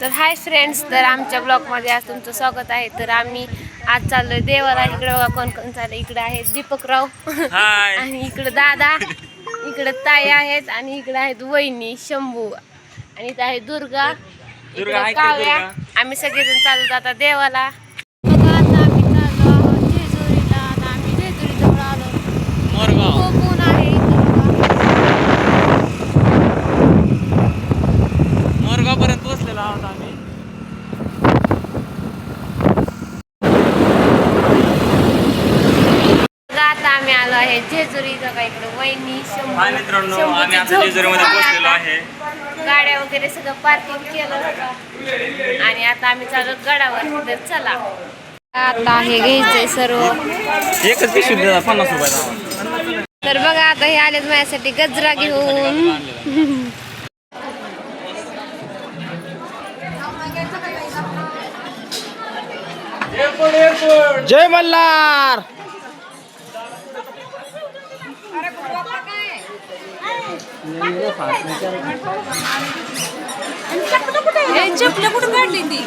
तर hi friends, तर आमच्या ब्लॉगमध्ये आज तुमचं स्वागत आहे। तर आम्ही आज चाललोय देवाला। इकडे बघा कोण कोण चाललं। इकडे आहेत दीपकराव आणि इकडे दादा, इकडे ताई आहेत आणि इकडे आहेत वहिनी शंभू आणि इथे आहे दुर्गा, इकडे काव्या। आम्ही सगळेजण चाललो आता देवाला। बघा आता आम्ही चाललो आहोत जेजुरीला। आता आम्ही जेजुरी जवळ आलो। खूप ऊन आहे मोरगावपर्यंत पोहोचलेलो आहोत आम्ही। आता आम्ही आलो आहे जेजुरी जवळ। इकडे वहिनी शंभू, मित्रांनो आम्ही आता जेजुरीमध्ये पोहोचलेलो आहे। गाड्या वगैरे सगळं पार्किंग केलं होतं आणि आता आम्ही चाललो गडावर। तर चला आता हे घ्यायचंय सर्व। एकच पिशवी द्या 50 रुपयाचा। तर बघा आता हे आलेत माझ्यासाठी गजरा घेऊन। जय मल्हार। चपलं कुठं काढली ती?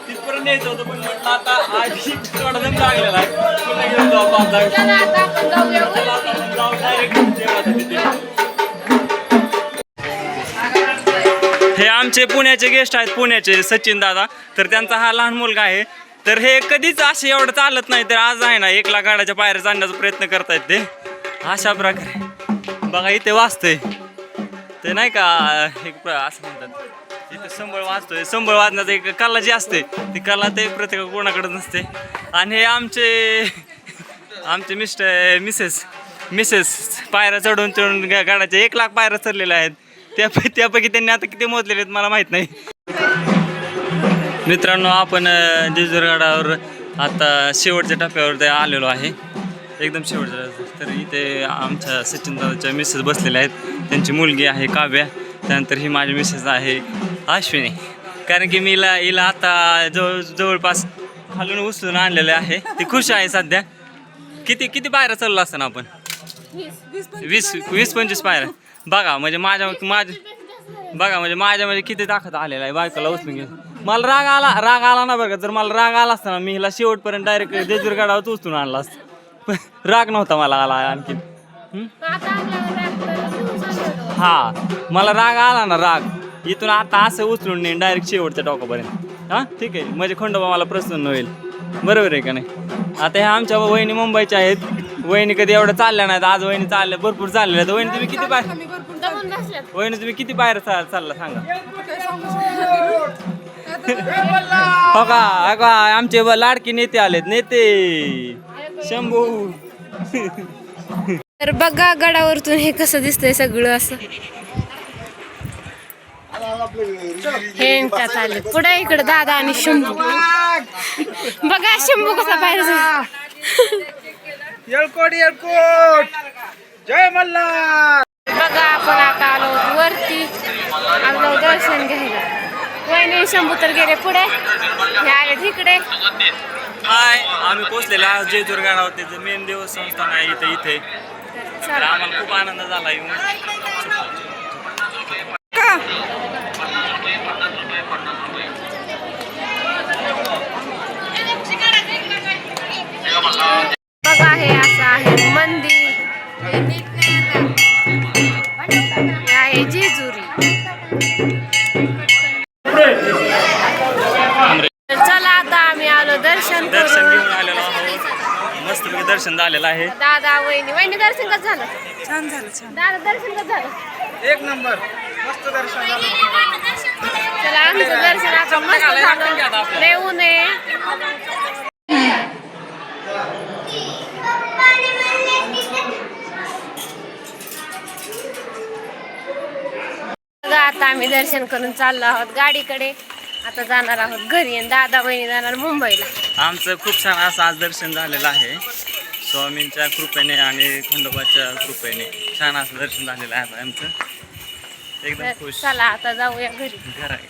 तिथपर्यंत न्यायचं होतं पण म्हटलं आता आधी थोडा दम लागलेला आहे। पुन्हा घेऊन जाऊ 5-10 हे आमचे पुण्याचे गेस्ट आहेत, पुण्याचे सचिन दादा। तर त्यांचा हा लहान मुलगा आहे। तर हे कधीच असे एवढं चालत नाही, तर आज आहे ना 1 लाख गाड्याच्या पायऱ्या चढण्याचा प्रयत्न करतायत ते अशा प्रकारे। बघा इथे वाजतंय ते नाही का, एक असं म्हणतात इथे संबळ वाजतोय। संबळ वाजण्याचं एक कला जी असते ती कला ते प्रत्येक कोणाकडे नसते। आणि हे आमचे मिसेस पायऱ्या चढून चढून गाड्याच्या 1 लाख पायऱ्या चढलेल्या आहेत। त्यापैकी त्यांनी आता किती मोजलेले आहेत मला माहीत नाही। मित्रांनो आपण जेजुरी गडावर आता शेवटच्या टप्प्यावर ते आलेलो आहे, एकदम शेवटच्या। तर इथे आमच्या सचिन दादाच्या मिसेस बसलेल्या आहेत, त्यांची मुलगी आहे काव्या। त्यानंतर ही माझी मिसेस आहे अश्विनी, कारण की मी हिला आता जवळपास खालून उचलून आणलेले आहे। ती खुश आहे सध्या। किती पायऱ्या चाललो असताना आपण 20-25 पायऱ्या। बघा म्हणजे माझ्या किती ताकद आलेला आहे बायकोला उचलून घे। मला राग आला ना बघा। जर मला राग आला असता ना मी हिला शेवटपर्यंत डायरेक्ट जेजुरी गडावर उचलून आणला असतं, पण राग नव्हता मला आला आणखी। हा मला राग आला ना, राग इथून आता असं उचलून नेईन डायरेक्ट शेवटच्या टोकापर्यंत। हा ठीक आहे, म्हणजे खंडोबा मला प्रसन्न होईल, बरोबर आहे का नाही। आता ह्या आमच्या वहिनी मुंबईच्या आहेत। वहिनी कधी एवढं चालल्या नाहीत, आज वहिनी चालल्या, भरपूर चालल्या आहेत। वहिनी तुम्ही किती पायऱ्या चालला सांगा। हो का आमचे लाडके नेते आलेत, नेते शंभू। तर बघा गडावरतून हे कसं दिसतंय सगळं असं। हे चालले पुढे इकडे दादा आणि शंभू। बघा शंभू कसा बाहेर येळकोट जय मल्हार। बघा आपण आता आलो वरती, आलो दर्शन घ्यायला। वहिनी शंभू तर गेले पुढे, हे आले इकडे। हाय, आम्ही पोहोचलेलो आज जेजुरी गडावर। त्याचं मेन देवस्थान आहे इथे। तर आम्हाला खूप आनंद झाला येऊन। बघा हे असं आहे मंदिर, हे आहे जेजुरी। चला आता आम्ही आलो दर्शन घेऊन आलेलो आहोत। मस्त दर्शन झालेलं आहे। दादा वहिनी दर्शन कसं झालं? छान झालं। दादा दर्शन कसं झालं? 1 नंबर, मस्त दर्शन झालं। चला आमचं दर्शन आता मस्त झालं। लय ऊन आहे। आता आम्ही दर्शन करून चाललो आहोत गाडीकडे. आता जाणार आहोत घरी आणि दादा बहिणी जाणार मुंबईला. आमचं खूप छान असं आज दर्शन झालेलं आहे. स्वामींच्या कृपेने आणि खंडोबाच्या कृपेने छान असं दर्शन झालेलं आहे आमचं. एकदम खुश. चला आता जाऊया घरी. घर आहे.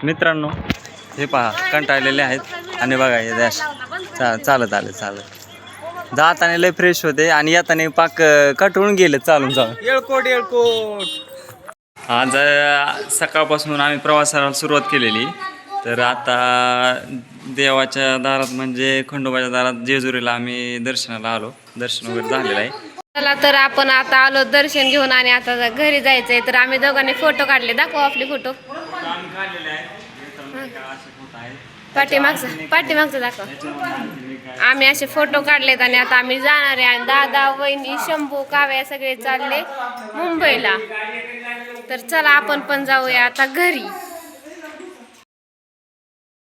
मित्रांनो हे पहा कंटाळलेले आहेत आणि बघा हे डॅश चालत जाताना लय फ्रेश होते आणि येताना पाक कटवून गेले चालून जाऊन. येळकोट आज सकाळपासून आम्ही प्रवासाला सुरुवात केलेली. तर आता देवाच्या दारात म्हणजे खंडोबाच्या दारात जेजुरीला आम्ही दर्शनाला आलो. दर्शन वगैरे झालेलं आहे. चला तर आपण आता आलो दर्शन घेऊन आणि आता घरी जायचंय. तर आम्ही दोघांनी फोटो काढले. दाखव आपले फोटो. पाठीमागचं दाखव. आम्ही असे फोटो काढलेत आणि आता आम्ही जाणार आहे. आणि दादा वहिनी शंभू काव्या सगळे चालले मुंबईला. तर चला आपण पण जाऊया आता घरी.